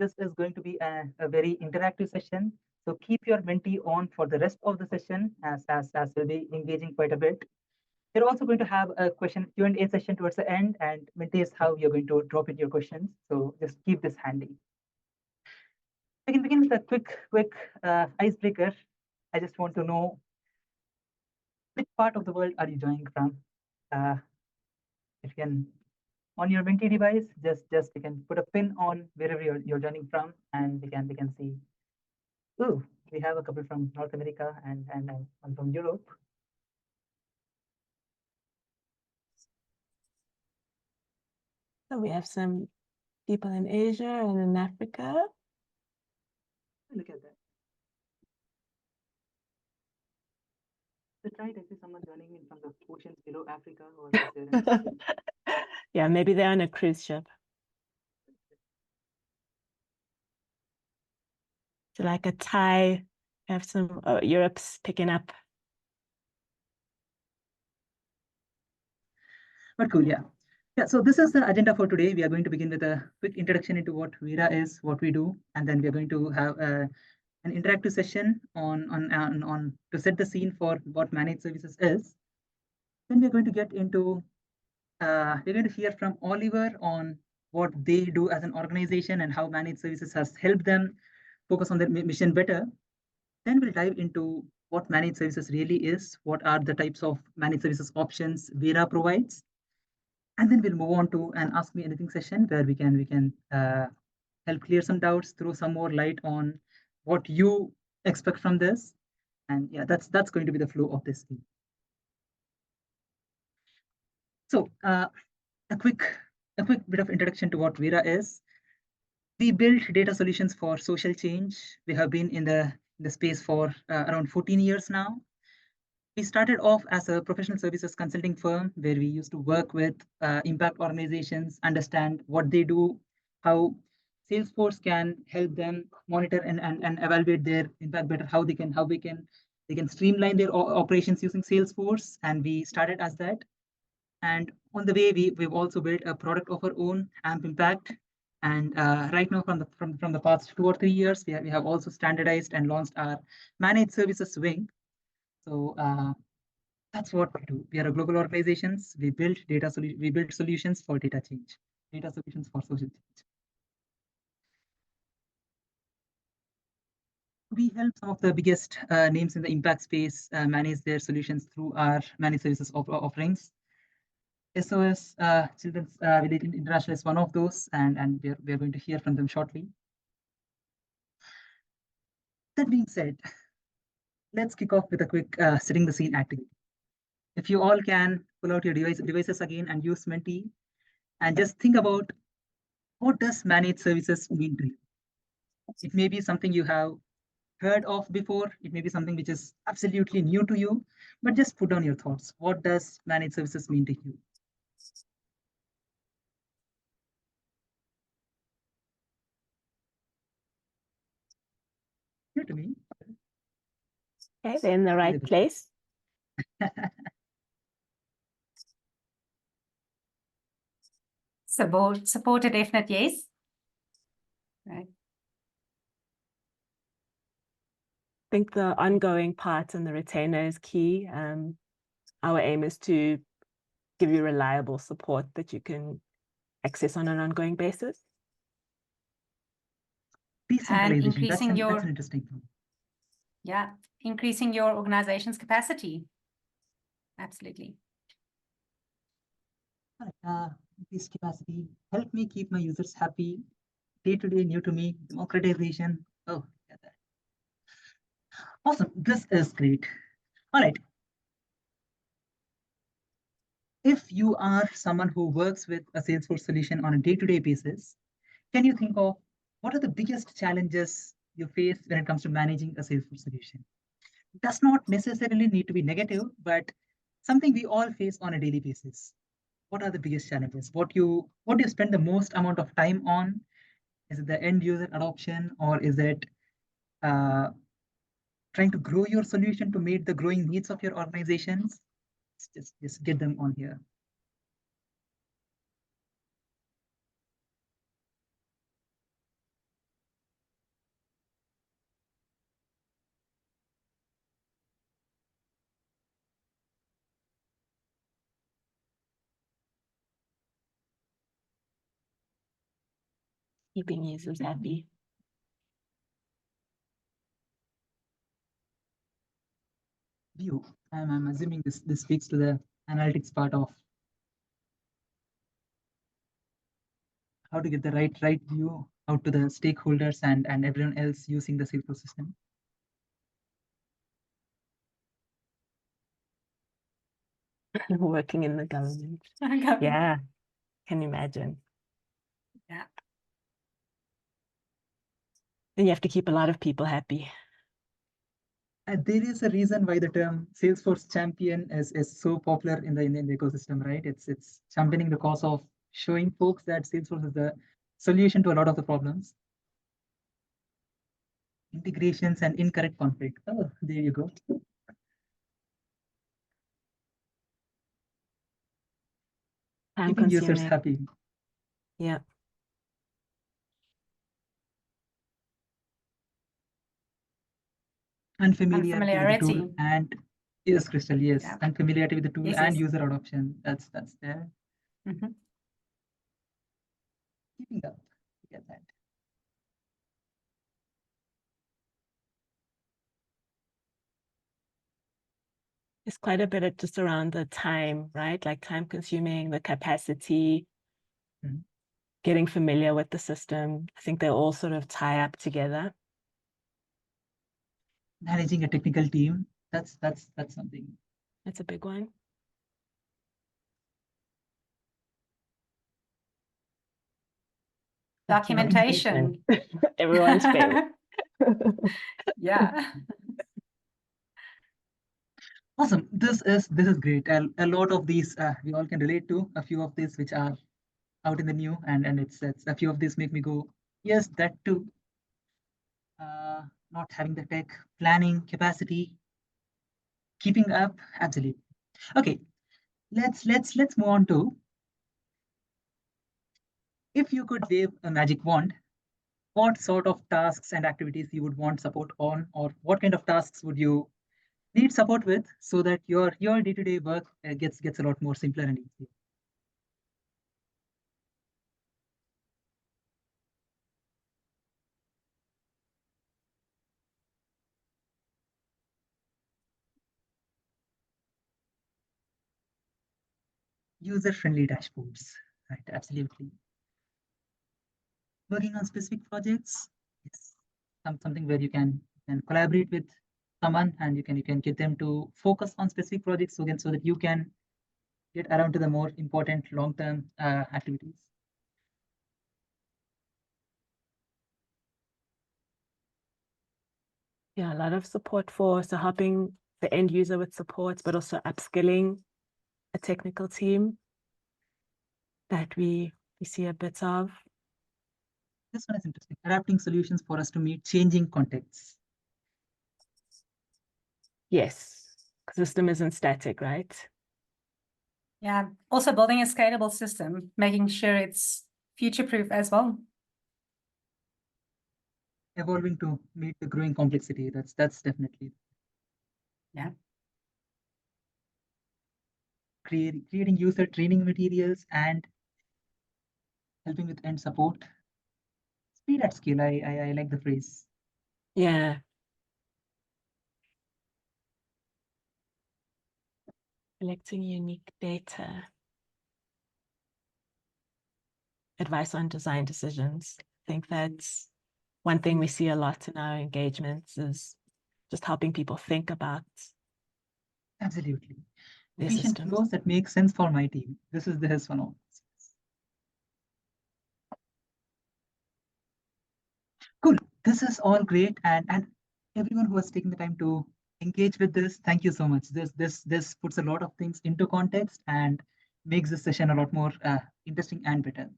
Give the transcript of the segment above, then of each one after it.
this is going to be a very interactive session. So keep your Menti on for the rest of the session as we'll be engaging quite a bit. We're also going to have a Q&A session towards the end, and Menti is how you're going to drop in your questions. So just keep this handy. We can begin with a quick icebreaker. I just want to know which part of the world are you joining from? If you can, on your Menti device, just you can put a pin on wherever you're joining from, and we can see. Oh, we have a couple from North America and one from Europe. So we have some people in Asia and in Africa. Look at that. That's right. I see someone joining in from the oceans below Africa or Yeah, maybe they're on a cruise ship. So like a Thai, have some Europe's picking up. But cool, yeah. Yeah, so this is the agenda for today. We are going to begin with a quick introduction into what Vera is, what we do, and then we are going to have an interactive session on to set the scene for what managed services is. Then we're going to get into we're going to hear from Oliver on what they do as an organization and how managed services has helped them focus on their mission better. Then we'll dive into what managed services really is, what are the types of managed services options Vera provides, and then we'll move on to an Ask Me Anything session where we can help clear some doubts, throw some more light on what you expect from this, and yeah, that's going to be the flow of this thing. So a quick bit of introduction to what Vera is. We build data solutions for social change. We have been in the space for around 14 years now. We started off as a professional services consulting firm where we used to work with impact organizations, understand what they do, how Salesforce can help them monitor and evaluate their impact better, how they can streamline their operations using Salesforce. And we started as that. And on the way, we've also built a product of our own, AMP Impact. And right now, from the past 2 or 3 years, we have also standardized and launched our managed services wing. So that's what we do. We are a global organizations. We build solutions for data change, data solutions for social change. We help some of the biggest names in the impact space manage their solutions through our managed services offerings. SOS Children's Village International is one of those, and we're going to hear from them shortly. That being said, let's kick off with a quick setting the scene activity. If you all can pull out your devices again and use Menti, and just think about what does managed services mean to you. It may be something you have heard of before. It may be something which is absolutely new to you, but just put down your thoughts. What does managed services mean to you? New to me. Okay, they're in the right place. Support a definite yes. Right. I think the ongoing part and the retainer is key. Our aim is to give you reliable support that you can access on an ongoing basis. And increasing that's an interesting point. Yeah, increasing your organization's capacity. Absolutely. Increase capacity, help me keep my users happy, day-to-day, new to me, democratization. Oh, yeah, that. Awesome. This is great. All right. If you are someone who works with a Salesforce solution on a day-to-day basis, can you think of what are the biggest challenges you face when it comes to managing a Salesforce solution? It does not necessarily need to be negative, but something we all face on a daily basis. What are the biggest challenges? What do you spend the most amount of time on? Is it the end user adoption, or is it trying to grow your solution to meet the growing needs of your organizations? Just get them on here. Keeping users happy. View. I'm assuming this speaks to the analytics part of how to get the right view out to the stakeholders and everyone else using the Salesforce system. Working in the government. Okay. Yeah, can imagine. Yeah. Then you have to keep a lot of people happy. There is a reason why the term Salesforce champion is so popular in the ecosystem, right? It's championing the cause of showing folks that Salesforce is the solution to a lot of the problems. Integrations and incorrect conflict. Oh, there you go. Time Keeping users consuming. happy. Yeah. Unfamiliarity with the tool Unfamiliarity. and yes, Christelle, yes. Yeah. Unfamiliarity with the tool Yes, and yes. user adoption. That's there. Mhm. Keeping up. Get that. It's quite a bit of just around the time, right? Like time consuming, the capacity, getting familiar with the system. I think they all sort of tie up together. Managing a technical team. That's something. That's a big one. Documentation. Everyone's favorite. Yeah. Awesome. This is great. A lot of these we all can relate to. A few of these which are out in the new, and it's a few of these make me go, yes, that too. Not having the tech, planning, capacity, keeping up, absolutely. Okay, let's move on to, if you could wave a magic wand, what sort of tasks and activities you would want support on, or what kind of tasks would you need support with, so that your day-to-day work gets a lot more simpler and easier. User-friendly dashboards, right? Absolutely. Working on specific projects, yes, something where you can collaborate with someone and you can get them to focus on specific projects so that you can get around to the more important long-term activities. Yeah, a lot of support for, so helping the end user with support, but also upskilling a technical team that we see a bit of. This one is interesting. Adapting solutions for us to meet changing contexts. Yes, because the system isn't static, right? Yeah. Also building a scalable system, making sure it's future-proof as well. Evolving to meet the growing complexity. That's definitely. Yeah. Creating user training materials and helping with end support. Speed at scale. I like the phrase. Yeah. Collecting unique data. Advice on design decisions. I think that's one thing we see a lot in our engagements, is just helping people think about Absolutely. their Efficient systems. flows that make sense for my team. This is one of. Cool. This is all great, and everyone who has taken the time to engage with this, thank you so much. This puts a lot of things into context and makes this session a lot more interesting and better.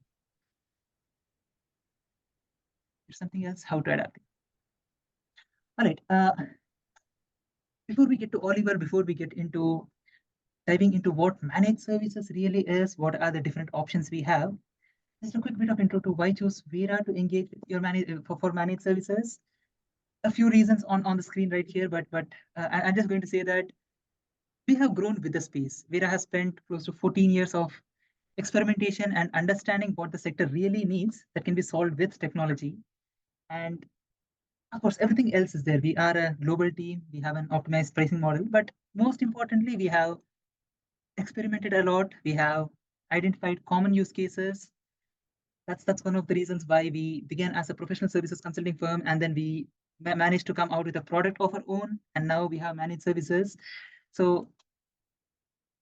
There's something else, how to adapt it. All right. Before we get to Oliver, before we get into diving into what managed services really is, what are the different options we have, just a quick bit of intro to why choose Vera to engage with your for managed services. A few reasons on the screen right here, but I'm just going to say that we have grown with the space. Vera has spent close to 14 years of experimentation and understanding what the sector really needs that can be solved with technology. And of course, everything else is there. We are a global team. We have an optimized pricing model, but most importantly, we have experimented a lot. We have identified common use cases. That's one of the reasons why we began as a professional services consulting firm, and then we managed to come out with a product of our own, and now we have managed services. So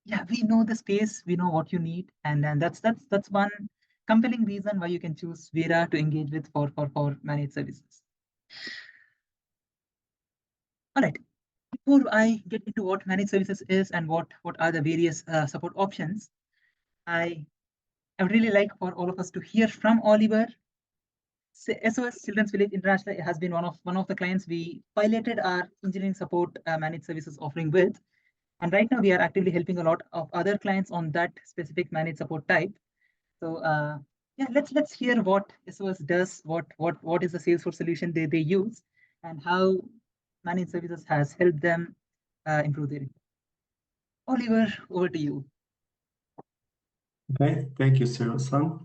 yeah, we know the space, we know what you need, and then that's one compelling reason why you can choose Vera to engage with for managed services. All right. Before I get into what managed services is and what are the various support options, I would really like for all of us to hear from Oliver. SOS Children's Village International has been one of the clients we piloted our engineering support managed services offering with, and right now we are actively helping a lot of other clients on that specific managed support type. So yeah, let's hear what SOS does, what is the Salesforce solution they use, and how managed services has helped them improve their. Oliver, over to you. Okay, thank you, Srivatsan.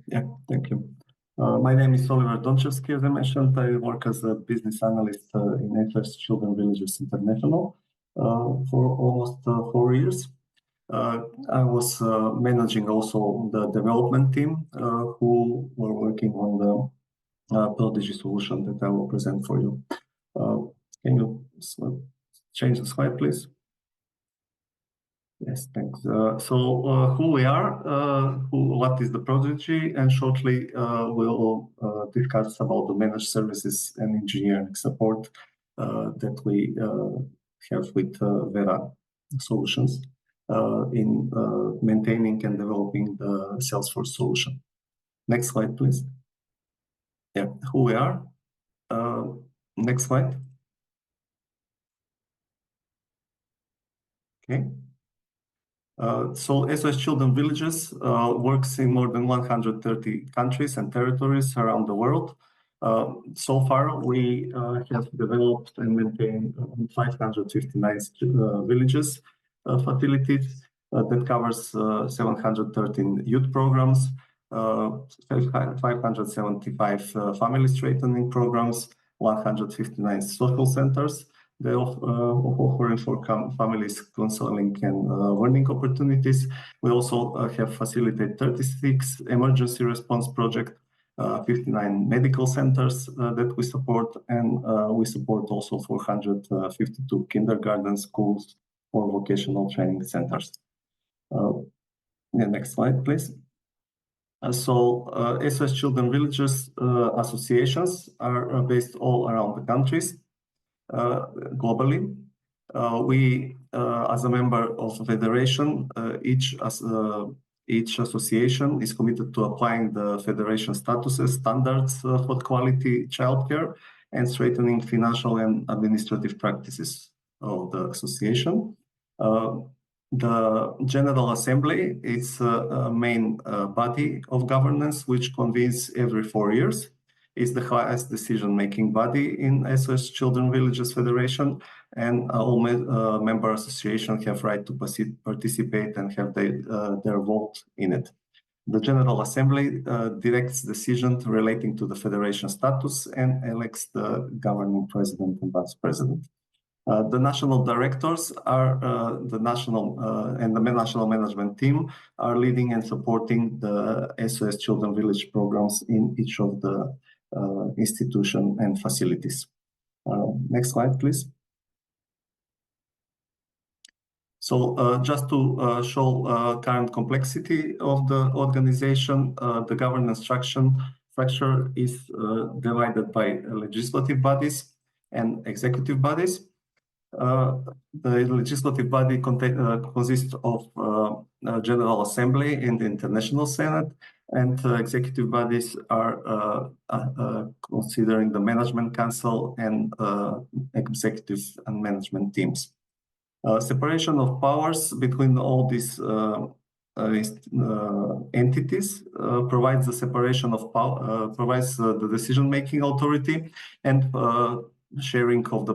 Yeah, thank you. My name is Oliver Donchevski, as I mentioned. I work as a business analyst in SOS Children's Villages International for almost 4 years. I was managing also the development team who were working on the ProDIGI solution that I will present for you. Can you change the slide, please? Yes, thanks. So who we are, what is the ProDIGI, and shortly we'll discuss about the managed services and engineering support that we have with Vera solutions in maintaining and developing the Salesforce solution. Next slide, please. Yeah, who we are. Next slide. Okay. So SOS Children's Villages works in more than 130 countries and territories around the world. So far, we have developed and maintained 559 villages facilities that covers 713 youth programs, 575 family strengthening programs, 159 social centers. They offering for families counseling and learning opportunities. We also have facilitated 36 emergency response projects, 59 medical centers that we support, and we support also 452 kindergarten schools or vocational training centers. The next slide, please. So SOS Children's Villages associations are based all around the countries. Globally, we, as a member of the federation, each association is committed to applying the federation statuses, standards for quality childcare, and strengthening financial and administrative practices of the association. The General Assembly is a main body of governance which convenes every 4 years. Is the highest decision-making body in SOS Children's Villages Federation, and all member associations have right to participate and have their vote in it. The General Assembly directs decisions relating to the federation status and elects the governing president and vice president. The national directors are the national and the national management team are leading and supporting the SOS Children's Village programs in each of the institution and facilities. Next slide, please. So just to show current complexity of the organization, the governance structure is divided by legislative bodies and executive bodies. The legislative body consists of General Assembly and the International Senate, and executive bodies are considering the Management Council and executive and management teams. Separation of powers between all these entities provides the separation of power, provides the decision-making authority and sharing of the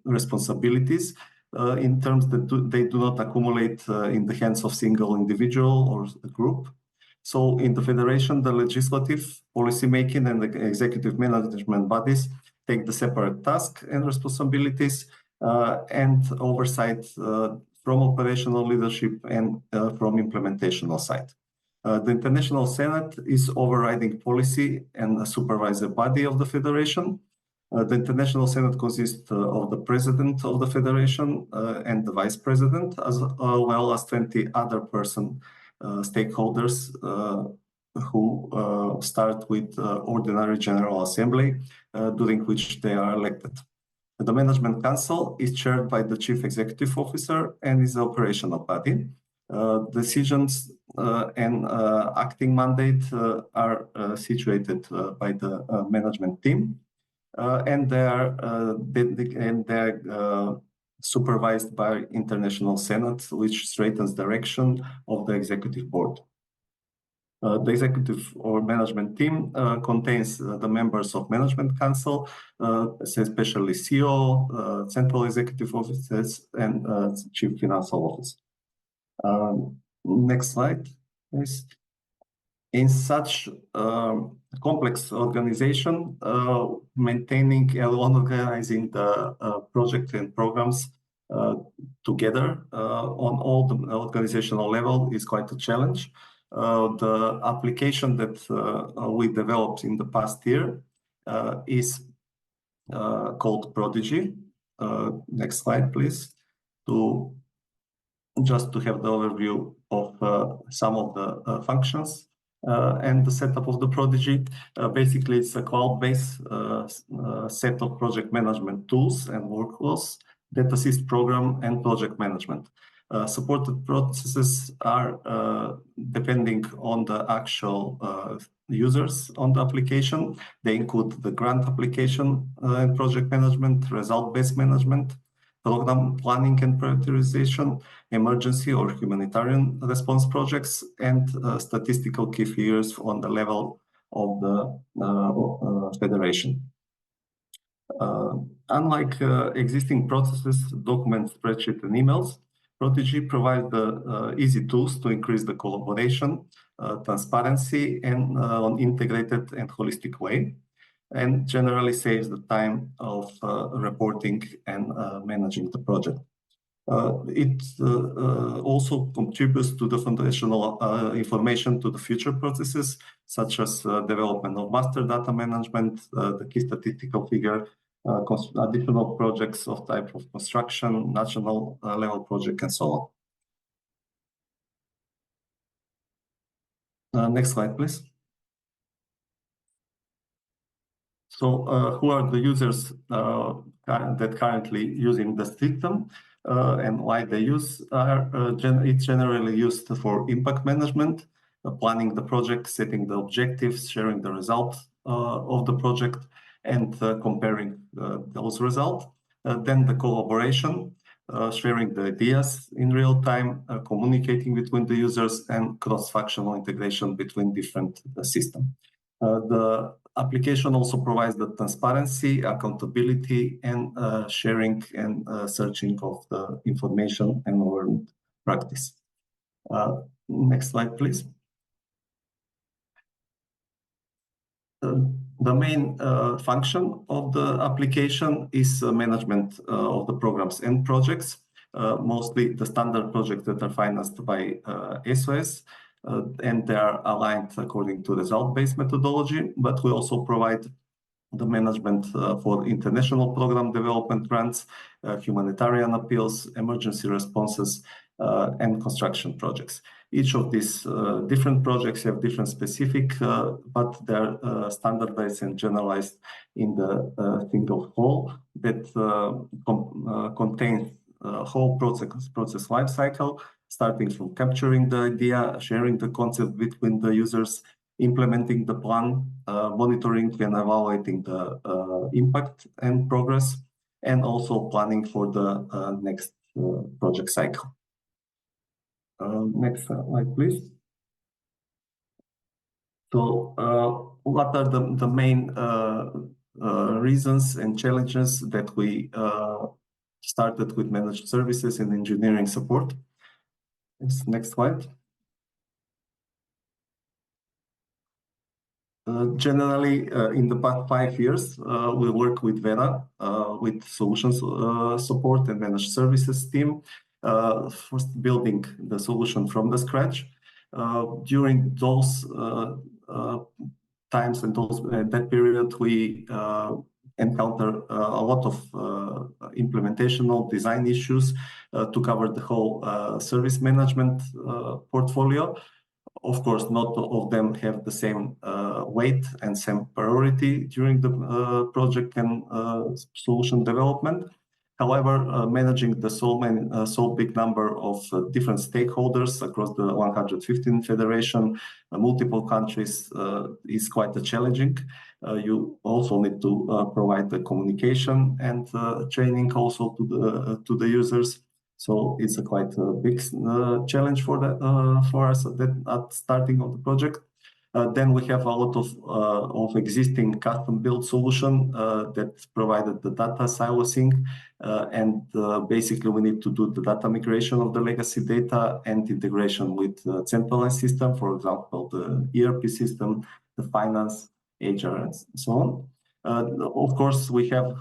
responsibilities in terms that they do not accumulate in the hands of single individual or a group. So in the Federation, the legislative, policymaking, and the executive management bodies take the separate tasks and responsibilities and oversight from operational leadership and from implementational side. The International Senate is overriding policy and a supervisory body of the Federation. The International Senate consists of the President of the Federation and the Vice President, as well as 20 other stakeholders who start with ordinary General Assembly, during which they are elected. The Management Council is chaired by the Chief Executive Officer and is the operational body. Decisions and acting mandate are situated by the management team, and they are supervised by International Senate, which straightens direction of the Executive Board. The executive or management team contains the members of Management Council, especially CEO, Central Executive Officers, and Chief Financial Officer. Next slide, please. In such complex organization, maintaining and organizing the project and programs together on all the organizational level is quite a challenge. The application that we developed in the past year is called ProDIGI. Next slide, please. Just to have the overview of some of the functions and the setup of the ProDIGI. Basically, it's a cloud-based set of project management tools and workflows that assist program and project management. Supported processes are depending on the actual users on the application. They include the grant application and project management, result-based management, program planning and prioritization, emergency or humanitarian response projects, and statistical key figures on the level of the Federation. Unlike existing processes, documents, spreadsheets, and emails, ProDIGI provides the easy tools to increase the collaboration, transparency, and on integrated and holistic way, and generally saves the time of reporting and managing the project. It also contributes to the foundational information to the future processes, such as development of master data management, the key statistical figure, additional projects of type of construction, national level project, and so on. Next slide, please. So who are the users that currently using the system and why they use? It's generally used for impact management, planning the project, setting the objectives, sharing the results of the project, and comparing those results. Then the collaboration, sharing the ideas in real time, communicating between the users, and cross-functional integration between different systems. The application also provides the transparency, accountability, and sharing and searching of the information and learned practice. Next slide, please. The main function of the application is management of the programs and projects, mostly the standard projects that are financed by SOS, and they are aligned according to result-based methodology, but we also provide the management for international program development grants, humanitarian appeals, emergency responses, and construction projects. Each of these different projects have different specific, but they're standardized and generalized in the single whole that contains a whole process lifecycle, starting from capturing the idea, sharing the concept between the users, implementing the plan, monitoring and evaluating the impact and progress, and also planning for the next project cycle. Next slide, please. So what are the main reasons and challenges that we started with managed services and engineering support. Next slide. Generally, in the past 5 years, we work with Vera, with solutions support and managed services team, first building the solution from the scratch. During those times and that period, we encounter a lot of implementational design issues to cover the whole service management portfolio. Of course, not all of them have the same weight and same priority during the project and solution development. However, managing the so big number of different stakeholders across the 115 federation, multiple countries, is quite challenging. You also need to provide the communication and training also to the users. So it's a quite big challenge for us at starting of the project. Then we have a lot of existing custom-built solution that provided the data silencing, and basically we need to do the data migration of the legacy data and integration with centralized system, for example, the ERP system, the finance, HR, and so on. Of course, we have,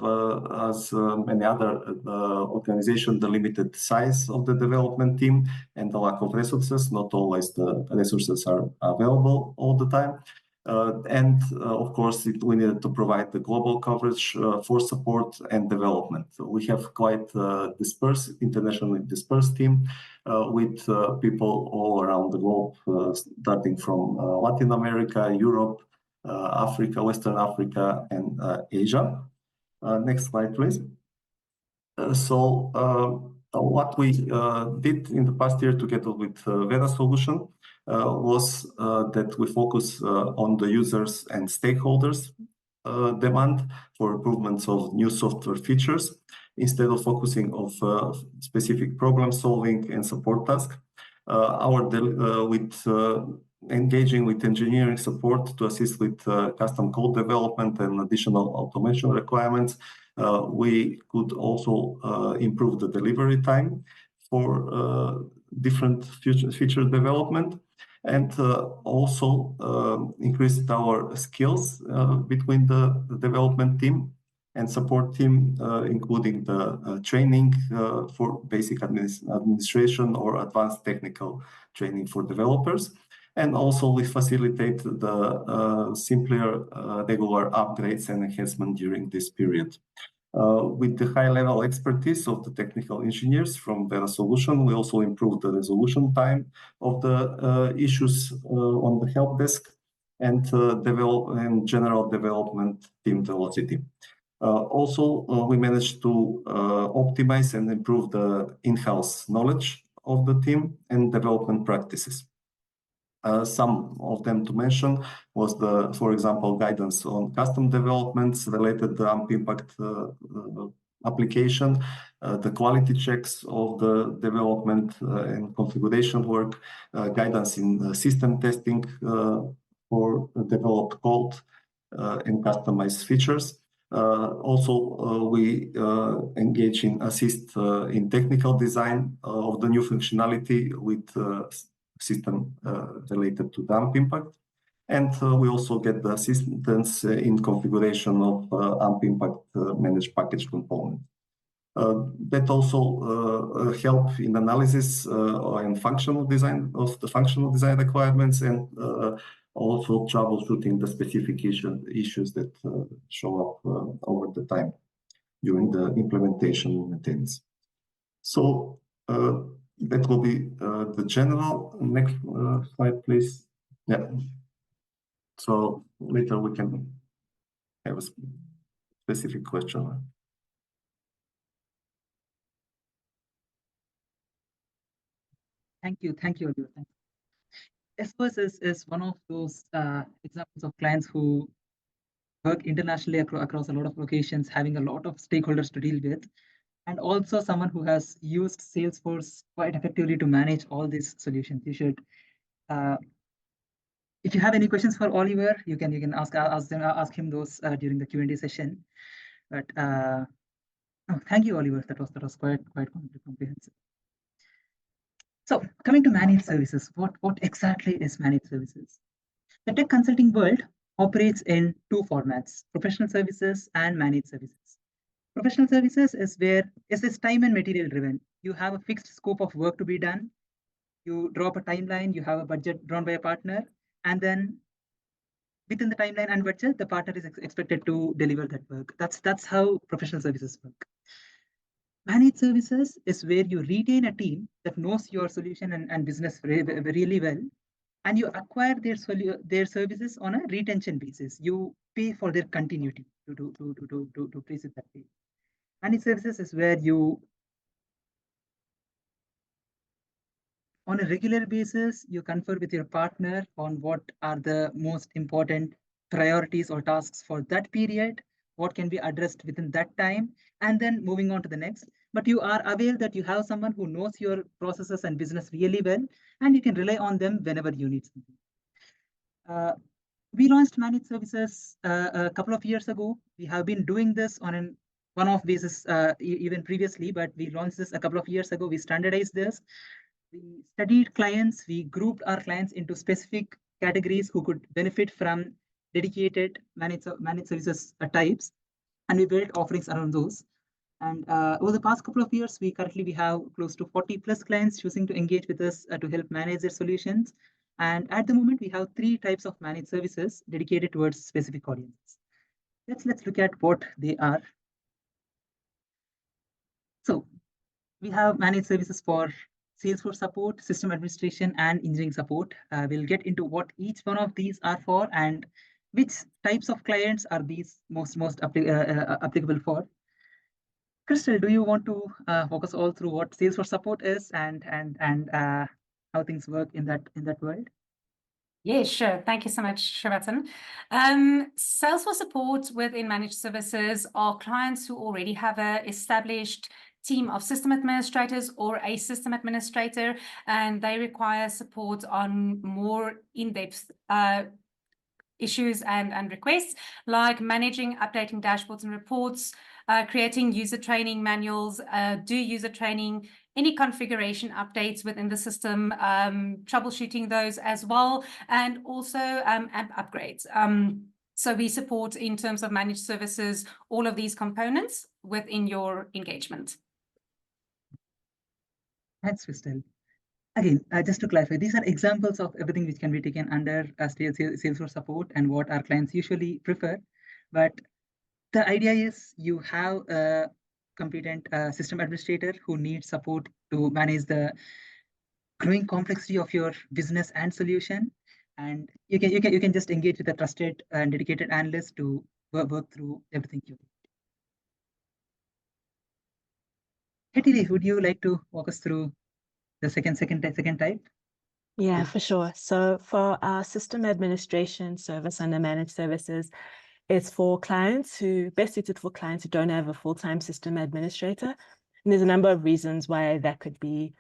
as many other organizations, the limited size of the development team and the lack of resources. Not always the resources are available all the time. Of course, we needed to provide the global coverage for support and development. We have quite internationally dispersed team with people all around the globe, starting from Latin America, Europe, Africa, Western Africa, and Asia. Next slide, please. What we did in the past year together with Vera solution was that we focus on the users and stakeholders demand for improvements of new software features instead of focusing on specific problem solving and support tasks. Engaging with engineering support to assist with custom code development and additional automation requirements, we could also improve the delivery time for different feature development, and also increased our skills between the development team and support team, including the training for basic administration or advanced technical training for developers. And also we facilitate the simpler regular upgrades and enhancement during this period. With the high-level expertise of the technical engineers from Vera Solution, we also improved the resolution time of the issues on the help desk and general development team velocity. Also, we managed to optimize and improve the in-house knowledge of the team and development practices. Some of them to mention was for example, guidance on custom developments related to the AMP impact application, the quality checks of the development and configuration work, guidance in system testing for developed code and customized features. Also, we engage in assist in technical design of the new functionality with system related to AMP impact. And we also get the assistance in configuration of AMP impact managed package component. That also help in analysis and functional design of the functional design requirements, and also troubleshooting the specific issues that show up over the time during the implementation and maintenance. So that will be the general. Next slide, please. Yeah. So later we can have a specific question. Thank you, Oliver. Espos is one of those examples of clients who work internationally across a lot of locations, having a lot of stakeholders to deal with, and also someone who has used Salesforce quite effectively to manage all these solutions. You should, if you have any questions for Oliver, you can ask him those during the Q&A session. But Oh, thank you, Oliver. That was quite comprehensive. So coming to managed services, what exactly is managed services? The tech consulting world operates in two formats: professional services and managed services. Professional services is this time and material driven. You have a fixed scope of work to be done. You drop a timeline, you have a budget drawn by a partner, and then within the timeline and budget, the partner is expected to deliver that work. That's how professional services work. Managed services is where you retain a team that knows your solution and business really well, and you acquire their services on a retention basis. You pay for their continuity to place it that way. Managed services is where you, on a regular basis, you confer with your partner on what are the most important priorities or tasks for that period, what can be addressed within that time, and then moving on to the next. But you are aware that you have someone who knows your processes and business really well, and you can rely on them whenever you need something. We launched managed services a couple of years ago. We have been doing this on an one-off basis even previously, but we launched this a couple of years ago. We standardized this. We studied clients. We grouped our clients into specific categories who could benefit from dedicated managed services types, and we built offerings around those. And over the past couple of years, we have close to 40 plus clients choosing to engage with us to help manage their solutions. And at the moment, we have 3 types of managed services dedicated towards specific audiences. Let's look at what they are. So we have managed services for Salesforce support, system administration, and engineering support. We'll get into what each one of these are for and which types of clients are these most applicable for. Christelle, do you want to walk us all through what Salesforce support is and how things work in that world? Yeah, sure. Thank you so much, Srivatsan. Salesforce support within managed services are clients who already have an established team of system administrators or a system administrator, and they require support on more in-depth issues and requests, like managing, updating dashboards and reports, creating user training manuals, do user training, any configuration updates within the system, troubleshooting those as well, and also app upgrades. So we support, in terms of managed services, all of these components within your engagement. Thanks, Christelle. Again, just to clarify, these are examples of everything which can be taken under Salesforce support and what our clients usually prefer. But the idea is you have a competent system administrator who needs support to manage the growing complexity of your business and solution, and you can just engage with a trusted and dedicated analyst to work through everything you need. Hetile, would you like to walk us through the second type? Yeah, for sure. So for our system administration service under managed services, it's for clients best suited for clients who don't have a full-time system administrator. And there's a number of reasons why that could be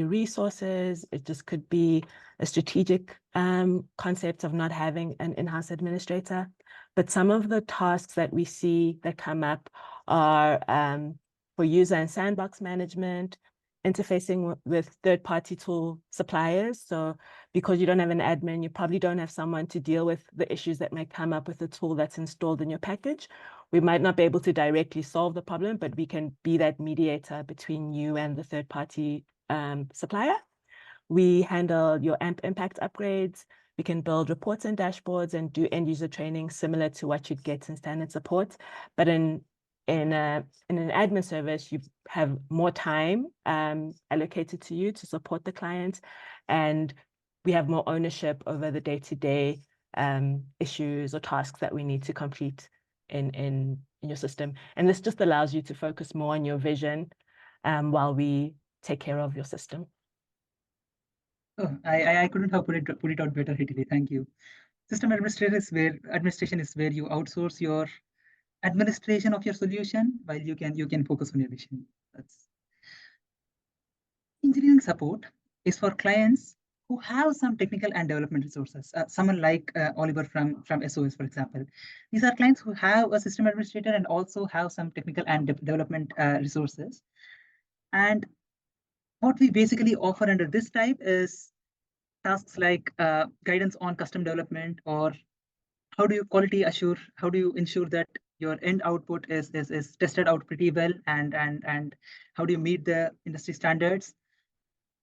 resources. It just could be a strategic concept of not having an in-house administrator. But some of the tasks that we see that come up are for user and sandbox management, interfacing with third-party tool suppliers. So because you don't have an admin, you probably don't have someone to deal with the issues that may come up with the tool that's installed in your package. We might not be able to directly solve the problem, but we can be that mediator between you and the third-party supplier. We handle your AMP impact upgrades. We can build reports and dashboards and do end-user training similar to what you'd get in standard support. But in an admin service, you have more time allocated to you to support the client, and we have more ownership over the day-to-day issues or tasks that we need to complete in your system. And this just allows you to focus more on your vision while we take care of your system. Oh, I couldn't have put it out better, Hetile. Thank you. System administration is where you outsource your administration of your solution while you can focus on your vision. That's engineering support is for clients who have some technical and development resources. Someone like Oliver from SOS, for example. These are clients who have a system administrator and also have some technical and development resources. And what we basically offer under this type is tasks like guidance on custom development, or how do you quality assure, how do you ensure that your end output is tested out pretty well, and how do you meet the industry standards,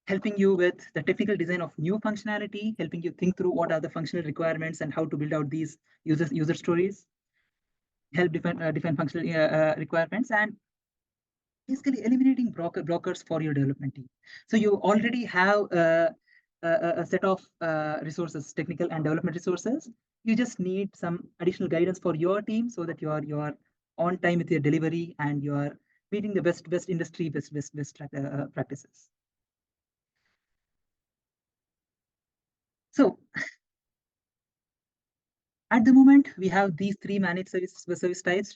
helping you with the technical design of new functionality, helping you think through what are the functional requirements and how to build out these user stories, help define functional requirements, and basically eliminating blockers for your development team. So you already have a set of resources, technical and development resources. You just need some additional guidance for your team so that you are on time with your delivery and you are meeting the best industry best practices. So at the moment, we have these three managed service types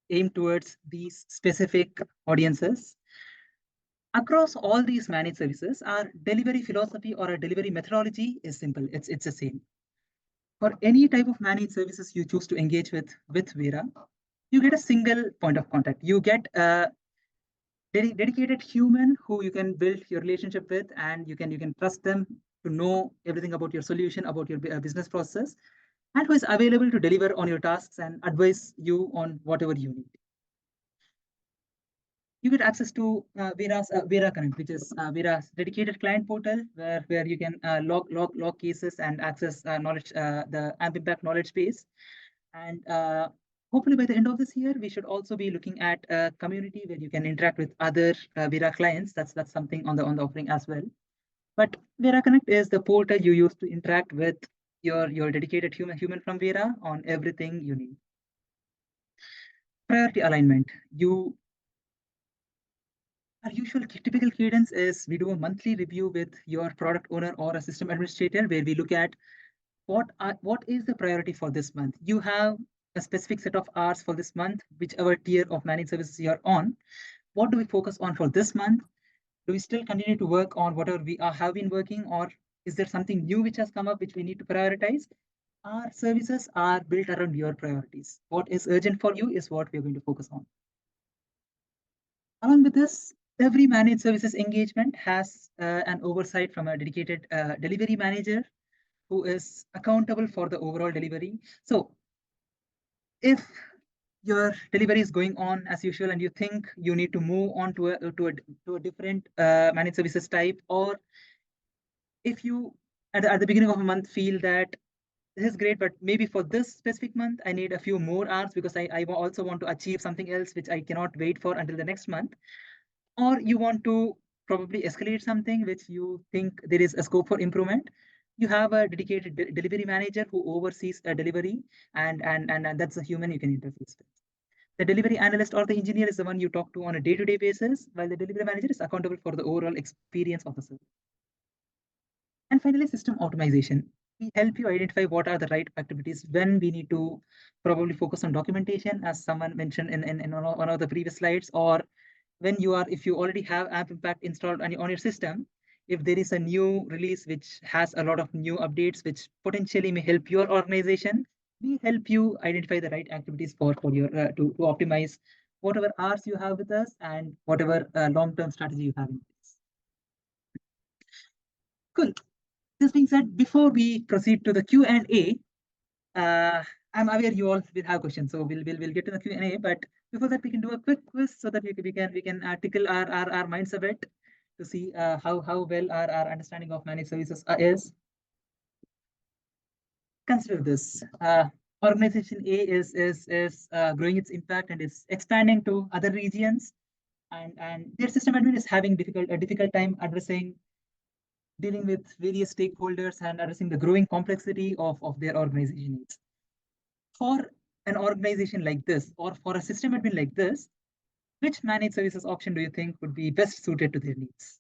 aimed towards these specific audiences. Across all these managed services, our delivery philosophy or our delivery methodology is simple. It's the same. For any type of managed services you choose to engage with Vera, you get a single point of contact. You get a dedicated human who you can build your relationship with, and you can trust them to know everything about your solution, about your business process, and who is available to deliver on your tasks and advise you on whatever you need. You get access to Vera's Vera Connect, which is Vera's dedicated client portal, where you can log cases and access knowledge, the AMP Impact knowledge base. And hopefully by the end of this year, we should also be looking at a community where you can interact with other Vera clients. That's something on the offering as well. But Vera Connect is the portal you use to interact with your dedicated human from Vera on everything you need. Priority alignment. Our usual typical cadence is we do a monthly review with your product owner or a system administrator where we look at what is the priority for this month. You have a specific set of hours for this month, whichever tier of managed services you're on. What do we focus on for this month? Do we still continue to work on whatever we have been working, or is there something new which has come up which we need to prioritize? Our services are built around your priorities. What is urgent for you is what we're going to focus on. Along with this, every managed services engagement has an oversight from a dedicated delivery manager who is accountable for the overall delivery. So if your delivery is going on as usual and you think you need to move on to a different managed services type, or if you at the beginning of a month feel that this is great, but maybe for this specific month, I need a few more hours because I also want to achieve something else which I cannot wait for until the next month. Or you want to probably escalate something which you think there is a scope for improvement. You have a dedicated delivery manager who oversees a delivery, and that's a human you can interface with. The delivery analyst or the engineer is the one you talk to on a day-to-day basis, while the delivery manager is accountable for the overall experience of the service. And finally, system optimization. We help you identify what are the right activities, when we need to probably focus on documentation, as someone mentioned in one of the previous slides, or when if you already have AMP Impact installed on your system, if there is a new release which has a lot of new updates which potentially may help your organization, we help you identify the right activities for your to optimize whatever hours you have with us and whatever long-term strategy you have in place. Cool. This being said, before we proceed to the Q&A, I'm aware you all will have questions, so we'll get to the Q&A. But before that, we can do a quick quiz so that we can tickle our minds a bit to see how well our understanding of managed services is. Consider this: organization A is growing its impact and is expanding to other regions, and their system admin is having a difficult time dealing with various stakeholders and addressing the growing complexity of their organization needs. For an organization like this, or for a system admin like this, which managed services option do you think would be best suited to their needs?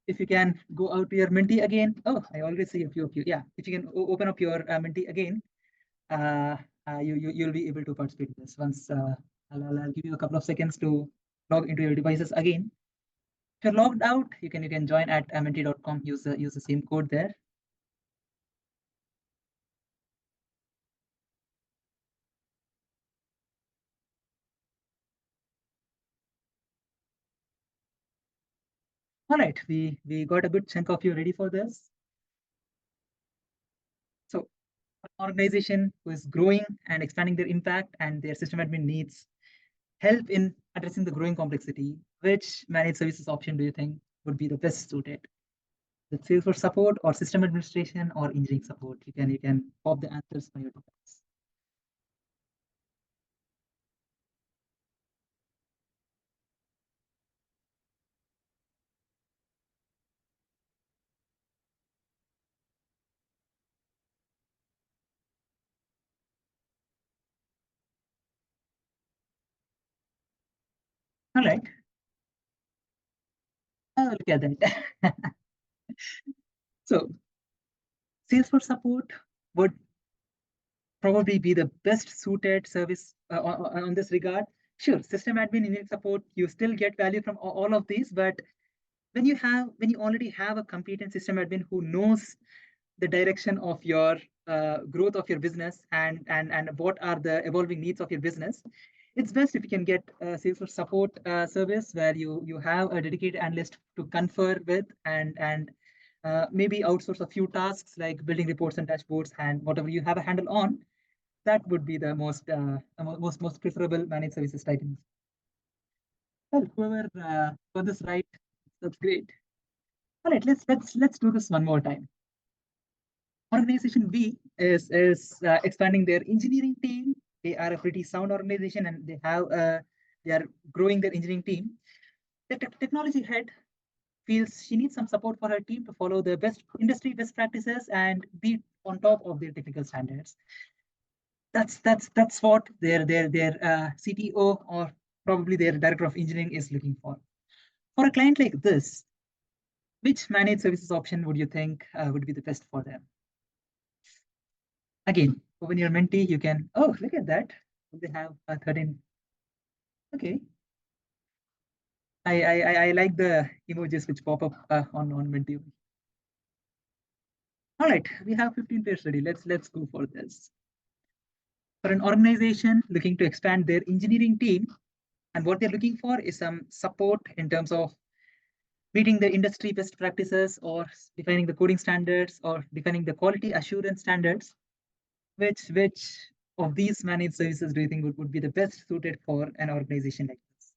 If you can go out to your Minty again. Oh, I already see a few of you. Yeah, if you can open up your Minty again, you'll be able to participate in this. Once I'll give you a couple of seconds to log into your devices again. If you're logged out, you can join at mnt.com, use the same code there. All right, we got a good chunk of you ready for this. So an organization who is growing and expanding their impact and their system admin needs help in addressing the growing complexity, which managed services option do you think would be the best suited? The Salesforce support or system administration or engineering support? You can pop the answers on your device. All right. Oh, look at that. So Salesforce support would probably be the best suited service on this regard. Sure, system admin, engineering support, you still get value from all of these, but when you already have a competent system admin who knows the direction of your growth of your business and what are the evolving needs of your business, it's best if you can get a Salesforce support service where you have a dedicated analyst to confer with and maybe outsource a few tasks like building reports and dashboards and whatever you have a handle on. That would be the most preferable managed services type. Well, whoever got this right, that's great. All right, let's do this one more time. Organization B is expanding their engineering team. They are a pretty sound organization and they are growing their engineering team. The technology head feels she needs some support for her team to follow the industry best practices and be on top of their technical standards. That's what their CTO or probably their director of engineering is looking for. For a client like this, which managed services option would you think would be the best for them? Again, open your Menti, you can, oh, look at that. They have a 13. Okay. I like the emojis which pop up on Menti. All right, we have 15 pairs ready. Let's go for this. For an organization looking to expand their engineering team, and what they're looking for is some support in terms of meeting the industry best practices or defining the coding standards or defining the quality assurance standards. Which of these managed services do you think would be the best suited for an organization like this?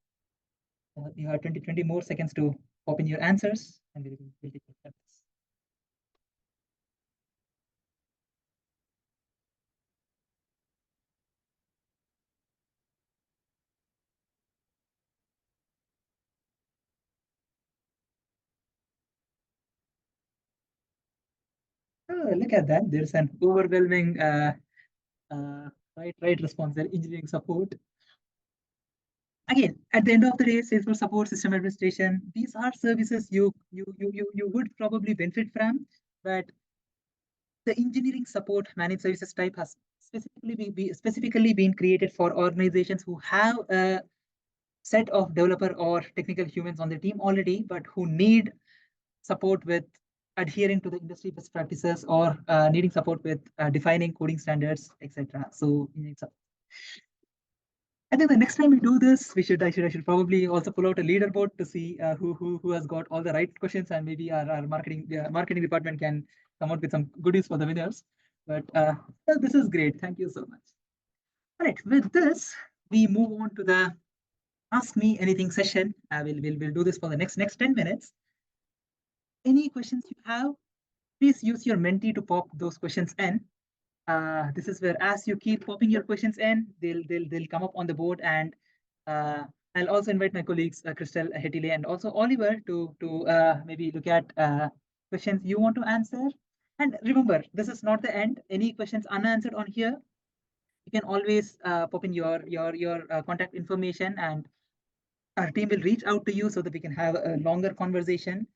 You have 20 more seconds to pop in your answers and we'll take steps. Oh, look at that. There's an overwhelming right response there, engineering support. Again, at the end of the day, Salesforce support, system administration, these are services you would probably benefit from, but the engineering support managed services type has specifically been created for organizations who have a set of developer or technical humans on their team already, but who need support with adhering to the industry best practices or needing support with defining coding standards, etc. So you need support. I think the next time we do this, I should probably also pull out a leaderboard to see who has got all the right questions, and maybe our marketing department can come out with some goodies for the winners. But this is great. Thank you so much. All right, with this, we move on to the Ask Me Anything session. We'll do this for the next 10 minutes. Any questions you have, please use your Menti to pop those questions in. This is where, as you keep popping your questions in, they'll come up on the board, and I'll also invite my colleagues Christelle, Hetile, and also Oliver to maybe look at questions you want to answer. And remember, this is not the end. Any questions unanswered on here, you can always pop in your contact information, and our team will reach out to you so that we can have a longer conversation.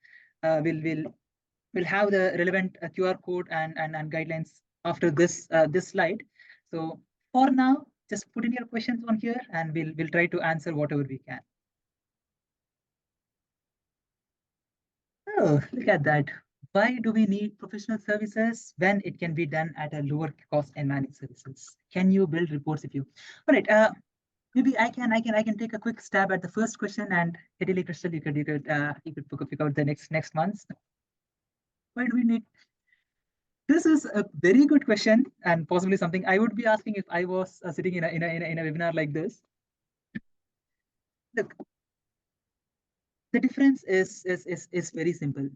We'll have the relevant QR code and guidelines after this slide. So for now, just put in your questions on here, and we'll try to answer whatever we can. Oh, look at that. Why do we need professional services when it can be done at a lower cost and managed services? Can you build reports if you? All right. Maybe I can take a quick stab at the first question, and Hetile, Christelle, you could pick out the next months. Why do we need? This is a very good question, and possibly something I would be asking if I was sitting in a webinar like this. Look, the difference is very simple.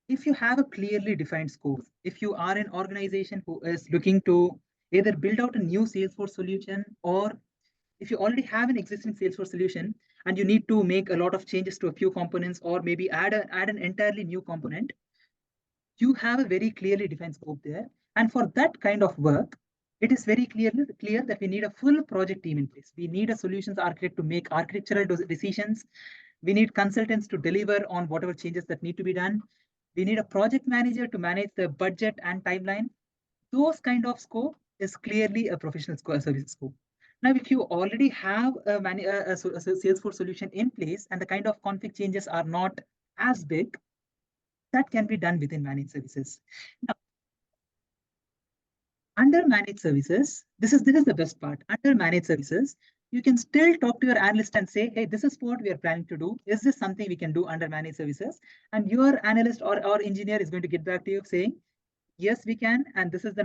If you have a clearly defined scope, if you are an organization who is looking to either build out a new Salesforce solution, or if you already have an existing Salesforce solution and you need to make a lot of changes to a few components, or maybe add an entirely new component, you have a very clearly defined scope there. And for that kind of work, it is very clear that we need a full project team in place. We need a solutions architect to make architectural decisions. We need consultants to deliver on whatever changes that need to be done. We need a project manager to manage the budget and timeline. Those kind of scope is clearly a professional service scope. Now, if you already have a Salesforce solution in place and the kind of config changes are not as big, that can be done within managed services. Now, under managed services, this is the best part. Under managed services, you can still talk to your analyst and say, hey, this is what we are planning to do. Is this something we can do under managed services? And your analyst or engineer is going to get back to you saying, yes, we can. And this is the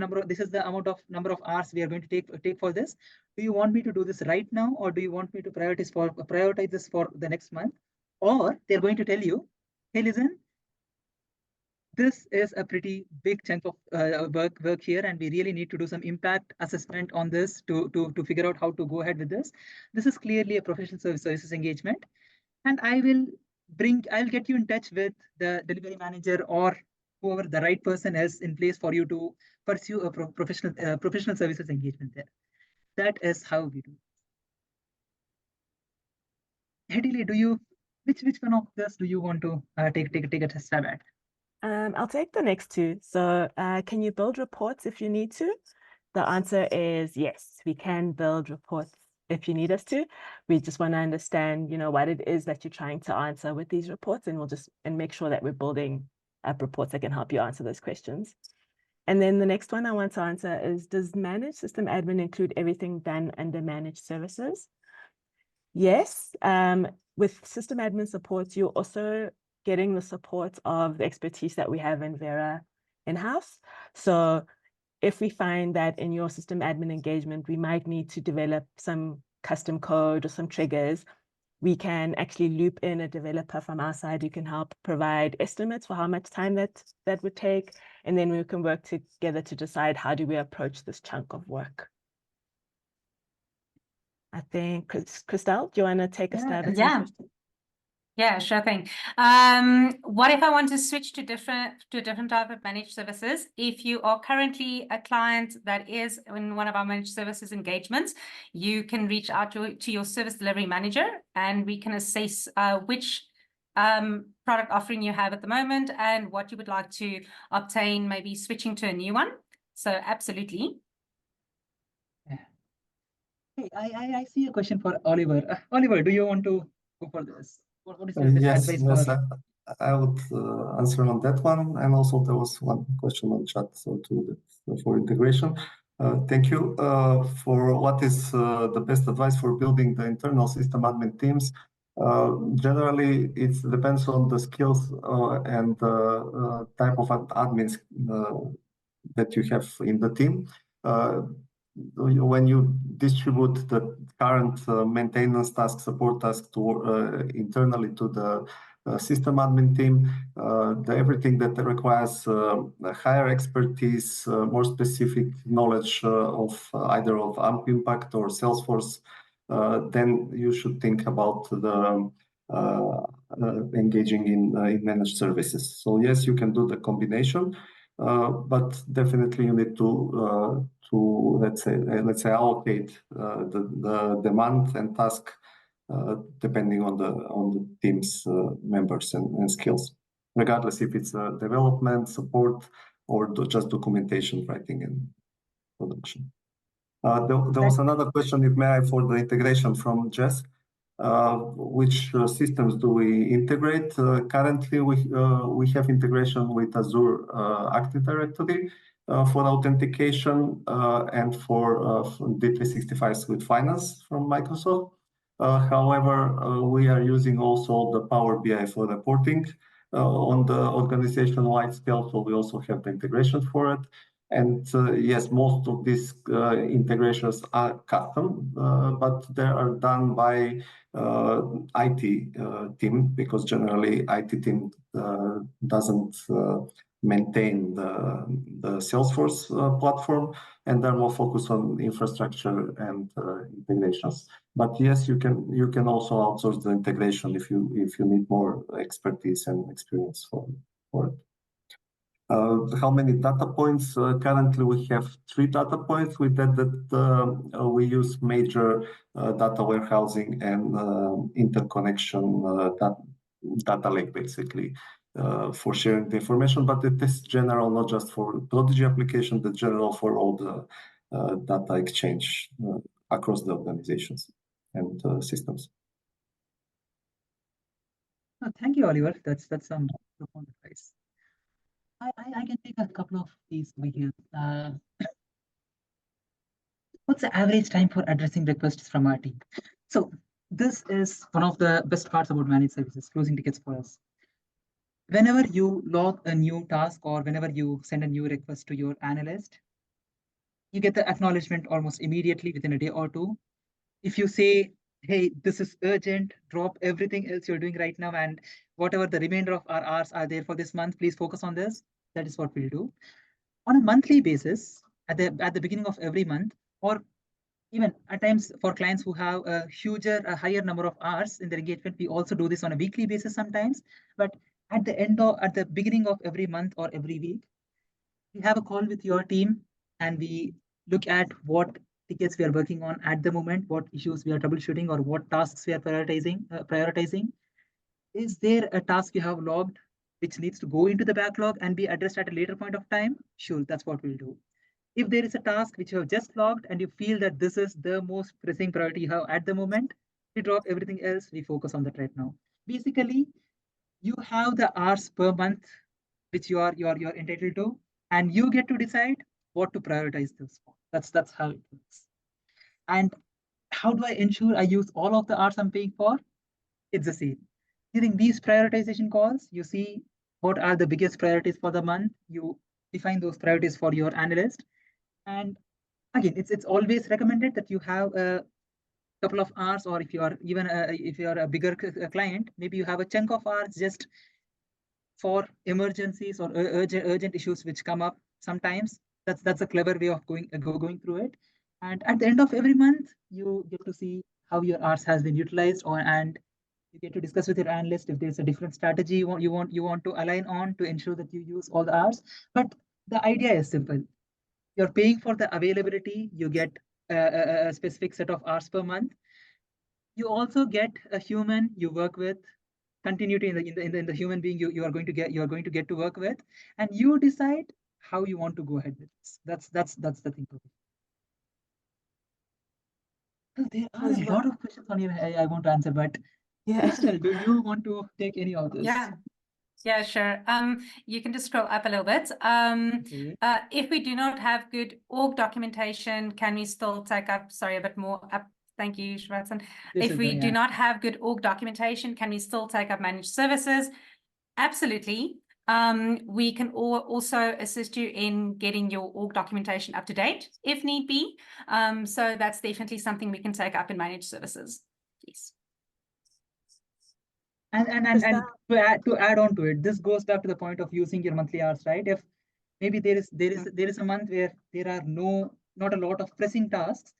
amount of hours we are going to take for this. Do you want me to do this right now? Or do you want me to prioritize this for the next month? Or they're going to tell you, hey, listen, this is a pretty big chunk of work here, and we really need to do some impact assessment on this to figure out how to go ahead with this. This is clearly a professional services engagement, and I'll get you in touch with the delivery manager or whoever the right person is in place for you to pursue a professional services engagement there. That is how we do. Hetile, which one of this do you want to take a stab at? I'll take the next two. So can you build reports if you need to? The answer is yes, we can build reports if you need us to. We just want to understand, what it is that you're trying to answer with these reports, and we'll make sure that we're building up reports that can help you answer those questions. And then the next one I want to answer is, does managed system admin include everything done under managed services? Yes, with system admin support, you're also getting the support of the expertise that we have in Vera in-house. So if we find that in your system admin engagement, we might need to develop some custom code or some triggers, we can actually loop in a developer from our side who can help provide estimates for how much time that would take. And then we can work together to decide how do we approach this chunk of work. I think, Christelle, do you want to take a stab at Yeah. Yeah, sure thing. What if I want to switch to a different type of managed services? If you are currently a client that is in one of our managed services engagements, you can reach out to your service delivery manager, and we can assess which product offering you have at the moment and what you would like to obtain, maybe switching to a new one. So absolutely. Hey, I see a question for Oliver. Oliver, do you want to go for this? What is your Yes, advice for? I would answer on that one. And also there was one question on chat for integration. Thank you for what is the best advice for building the internal system admin teams. Generally, it depends on the skills and the type of admins that you have in the team. When you distribute the current maintenance task, support task internally to the system admin team, everything that requires higher expertise, more specific knowledge of either of AMP Impact or Salesforce, then you should think about engaging in managed services. So yes, you can do the combination. But definitely you need to let's say allocate the demand and task depending on the team's members and skills, regardless if it's development, support, or just documentation writing and production. There was another question, if may I, for the integration from Jess. Which systems do we integrate? Currently, we have integration with Azure Active Directory for authentication and for D365 Suite Finance from Microsoft. However, we are using also the Power BI for reporting on the organization-wide scale, so we also have the integration for it. And yes, most of these integrations are custom, but they are done by IT team, because generally IT team doesn't maintain the Salesforce platform, and they're more focused on infrastructure and integrations. But yes, you can also outsource the integration if you need more expertise and experience for it. How many data points? Currently, we have 3 data points. With that, we use major data warehousing and interconnection data lake, basically, for sharing the information. But it is general, not just for ProDIGI application, but general for all the data exchange across the organizations and systems. Oh, thank you, Oliver. That's some profound advice. I can take a couple of these over here. What's the average time for addressing requests from our team? So this is one of the best parts about managed services, closing tickets for us. Whenever you log a new task or whenever you send a new request to your analyst, you get the acknowledgement almost immediately within a day or two. If you say, hey, this is urgent, drop everything else you're doing right now, and whatever the remainder of our hours are there for this month, please focus on this. That is what we'll do. On a monthly basis, at the beginning of every month, or even at times for clients who have a higher number of hours in their engagement, we also do this on a weekly basis sometimes. But at the beginning of every month or every week, we have a call with your team and we look at what tickets we are working on at the moment, what issues we are troubleshooting, or what tasks we are prioritizing. Is there a task you have logged which needs to go into the backlog and be addressed at a later point of time? Sure, that's what we'll do. If there is a task which you have just logged and you feel that this is the most pressing priority you have at the moment, we drop everything else, we focus on that right now. Basically, you have the hours per month which you're entitled to, and you get to decide what to prioritize this for. That's how it works. And how do I ensure I use all of the hours I'm paying for? It's the same. During these prioritization calls, you see what are the biggest priorities for the month. You define those priorities for your analyst. And again, it's always recommended that you have a couple of hours, or if you are even if you are a bigger client, maybe you have a chunk of hours just for emergencies or urgent issues which come up sometimes. That's a clever way of going through it. And at the end of every month, you get to see how your hours has been utilized, and you get to discuss with your analyst if there's a different strategy you want to align on to ensure that you use all the hours. But the idea is simple. You're paying for the availability, you get a specific set of hours per month. You also get a human you work with, continuity in the human being you are going to get to work with, and you decide how you want to go ahead with this. That's the thing. There are a lot of questions on here I want to answer, but Christelle, do you want to take any of this? Yeah, sure. You can just scroll up a little bit. If we do not have good org documentation, can we still take up, sorry, a bit more up? Thank you, Srivatsan. If we do not have good org documentation, can we still take up managed services? Absolutely. We can also assist you in getting your org documentation up to date if need be. So that's definitely something we can take up in managed services. Please. And to add on to it, this goes back to the point of using your monthly hours, right? If maybe there is a month where there are not a lot of pressing tasks,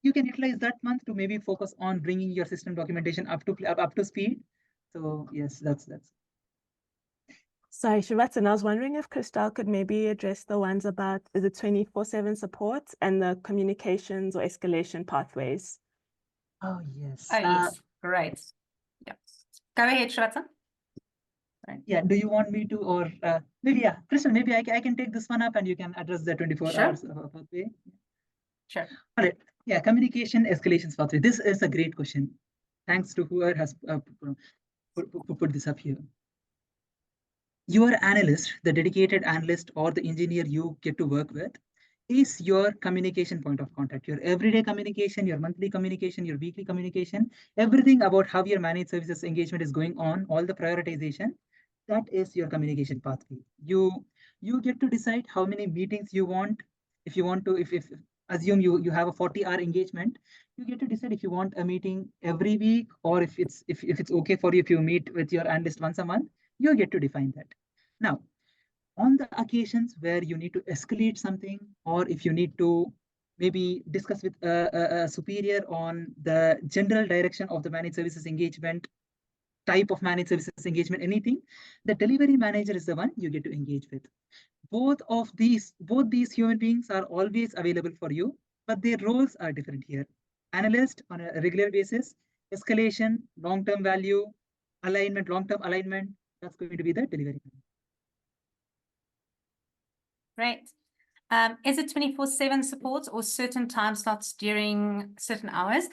you can utilize that month to maybe focus on bringing your system documentation up to speed. So yes, that's. Sorry, Srivatsan, I was wondering if Christelle could maybe address the ones about the 24/7 support and the communications or escalation pathways. Oh yes. Oh yes, great. Yeah. Go ahead, Srivatsan. Yeah, do you want me to, or maybe, yeah, Christian, maybe I can take this one up and you can address the 24 hours pathway. Sure. All right. Yeah, communication escalations pathway. This is a great question. thanks to whoever has put this up here. Your analyst, the dedicated analyst or the engineer you get to work with, is your communication point of contact, your everyday communication, your monthly communication, your weekly communication, everything about how your managed services engagement is going on, all the prioritization, that is your communication pathway. You get to decide how many meetings you want. If you want to, if assume you have a 40-hour engagement, you get to decide if you want a meeting every week, or if it's okay for you if you meet with your analyst once a month, you get to define that. Now, on the occasions where you need to escalate something, or if you need to maybe discuss with a superior on the general direction of the managed services engagement, type of managed services engagement, anything, the delivery manager is the one you get to engage with. Both these human beings are always available for you, but their roles are different here. Analyst on a regular basis, escalation, long-term value, alignment, long-term alignment, that's going to be the delivery manager. Great. Is it 24/7 support or certain time slots during certain hours?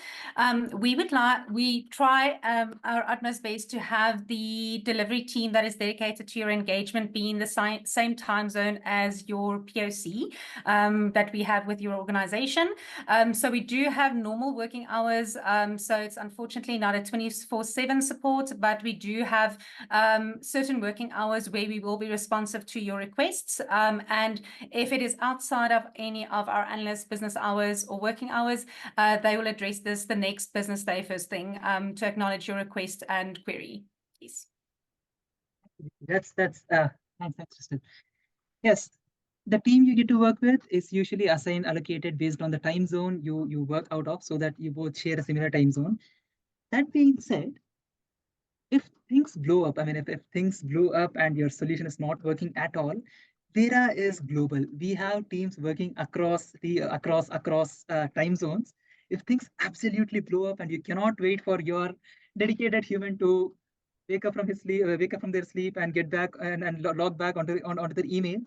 We try our utmost best to have the delivery team that is dedicated to your engagement be in the same time zone as your POC that we have with your organization. So we do have normal working hours. So it's unfortunately not a 24/7 support, but we do have certain working hours where we will be responsive to your requests. And if it is outside of any of our analyst business hours or working hours, they will address this the next business day first thing to acknowledge your request and query. Please. Thanks, Christelle. Yes, the team you get to work with is usually assigned, allocated based on the time zone you work out of, so that you both share a similar time zone. That being said, if things blow up, I mean, if things blow up and your solution is not working at all, Vera is global. We have teams working across time zones. If things absolutely blow up and you cannot wait for your dedicated human to wake up from their sleep and get back and log back onto their email,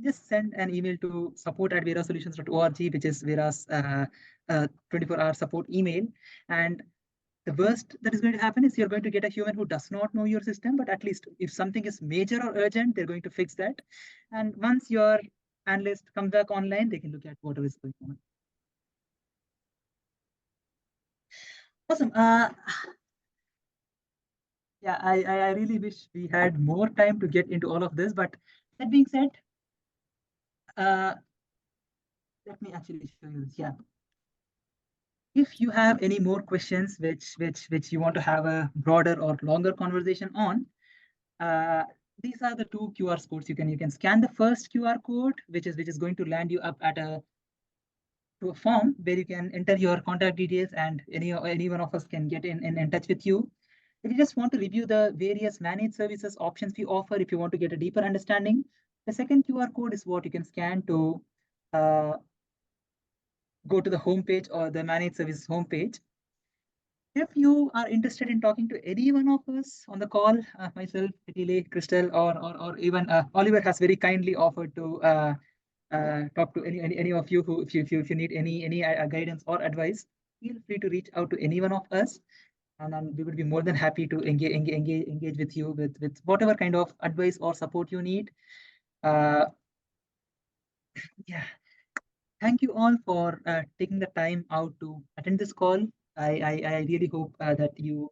just send an email to support@verasolutions.org, which is Vera's 24-hour support email. And the worst that is going to happen is you're going to get a human who does not know your system, but at least if something is major or urgent, they're going to fix that. And once your analyst comes back online, they can look at whatever is going on. Awesome. Yeah, I really wish we had more time to get into all of this, but that being said, let me actually show you this. Yeah. If you have any more questions which you want to have a broader or longer conversation on, these are the two QR codes. You can scan the first QR code, which is going to land you up at a form where you can enter your contact details, and any one of us can get in touch with you. If you just want to review the various managed services options we offer, if you want to get a deeper understanding, the second QR code is what you can scan to go to the homepage or the managed services homepage. If you are interested in talking to any one of us on the call, myself, Hetile, Christelle, or even Oliver has very kindly offered to talk to any of you who, if you need any guidance or advice, feel free to reach out to any one of us, and then we would be more than happy to engage with you with whatever kind of advice or support you need. Yeah. Thank you all for taking the time out to attend this call. I really hope that you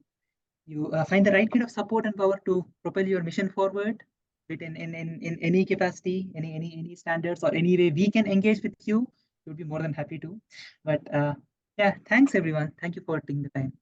find the right kind of support and power to propel your mission forward, in any capacity, any standards, or any way we can engage with you. We'll be more than happy to. But yeah, thanks everyone. Thank you for taking the time.